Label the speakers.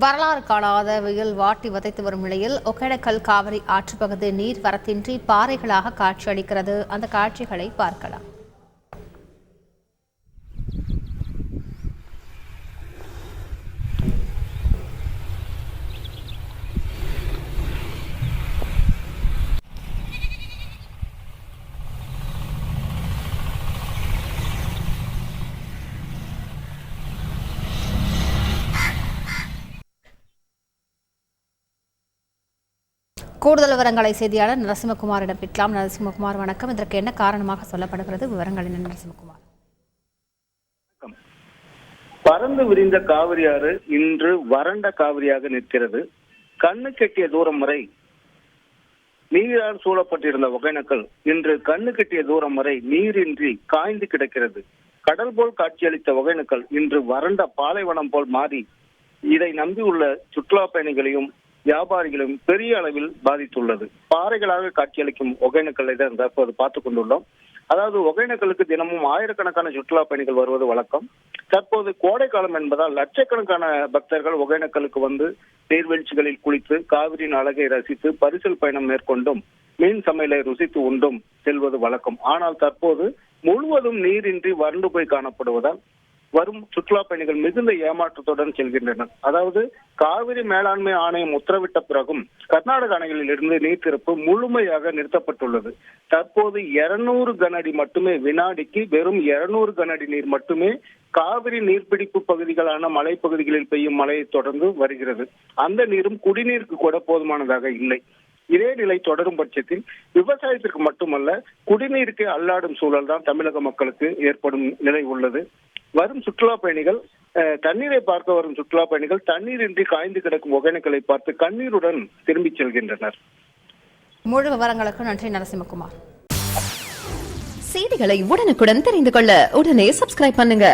Speaker 1: வரலாறு காணாத வெயில் வாட்டி வதைத்து வரும் நிலையில் ஒகேனக்கல் காவிரி ஆற்றுப்பகுதி நீர் வரத்தின்றி பாறைகளாக காட்சியளிக்கிறது. அந்த காட்சிகளை பார்க்கலாம். கூடுதல் விவரங்களை செய்தியாளர் நரசிம்மகுமாரிடம் பெற்றலாம். நரசிம்மகுமார், வணக்கம். இதற்கு என்ன காரணமாக சொல்லப்படுகிறது? விவரங்கள் என்ன நரசிம்மகுமார்?
Speaker 2: பறந்து விரிந்த காவிரி ஆறு இன்று வறண்ட காவிரியாக நிற்கிறது. கண்ணு கெட்டிய தூரம் வரை நீரால் சூழப்பட்டிருந்த ஒகேனக்கல் இன்று கண்ணு கெட்டிய தூரம் வரை நீரின்றி காய்ந்து கிடக்கிறது. கடல் போல் காட்சியளித்த ஒகேனக்கல் இன்று வறண்ட பாலைவனம் போல் மாறி இதை நம்பியுள்ள சுற்றுலா பயணிகளையும் வியாபாரிகளும் பெரிய அளவில் பாதித்துள்ளது. பாறைகளாக காட்சியளிக்கும் ஒகேனக்கல்லை தான் தற்போது பார்த்துக் கொண்டுள்ளோம். அதாவது ஒகேனக்கலுக்கு தினமும் ஆயிரக்கணக்கான சுற்றுலா பயணிகள் வருவது வழக்கம். தற்போது கோடை காலம் என்பதால் லட்சக்கணக்கான பக்தர்கள் ஒகேனக்கலுக்கு வந்து நீர்வீழ்ச்சிகளில் குளித்து காவிரியின் அழகை ரசித்து பரிசல் பயணம் மேற்கொண்டும் மீன் சமையலை ருசித்து உண்டும் செல்வது வழக்கம். ஆனால் தற்போது முழுவதும் நீரின்றி வறண்டு போய் காணப்படுவதால் வரும் சுற்றுலா பயணிகள் மிகுந்த ஏமாற்றத்துடன் செல்கின்றனர். அதாவது காவிரி மேலாண்மை ஆணையம் உத்தரவிட்ட பிறகும் கர்நாடக அணைகளில் இருந்து நீர் திறப்பு முழுமையாக நிறுத்தப்பட்டுள்ளது. தற்போது 200 கனஅடி மட்டுமே, வினாடிக்கு வெறும் 200 கனஅடி நீர் மட்டுமே காவிரி நீர்பிடிப்பு பகுதிகளான மலைப்பகுதிகளில் பெய்யும் மழையை தொடர்ந்து வருகிறது. அந்த நீரும் குடிநீருக்கு கூட போதுமானதாக இல்லை. இதே நிலை தொடரும் பட்சத்தில் விவசாயத்திற்கு மட்டுமல்ல, குடிநீருக்கு அல்லாடும் சூழல் தான் தமிழக மக்களுக்கு ஏற்படும் நிலை உள்ளது. வரும் சுற்றுலா பயணிகள் தண்ணீரை பார்க்க வரும் சுற்றுலா பயணிகள் தண்ணீரின்றி காய்ந்து கிடக்கும் ஒகேனக்கலை பார்த்து கண்ணீருடன் திரும்பிச் செல்கின்றனர்.
Speaker 1: முழு விவரங்களுக்கு நன்றி நரசிம்மகுமார்.
Speaker 3: செய்திகளை உடனுக்குடன் தெரிந்து கொள்ள உடனே சப்ஸ்கிரைப் பண்ணுங்க.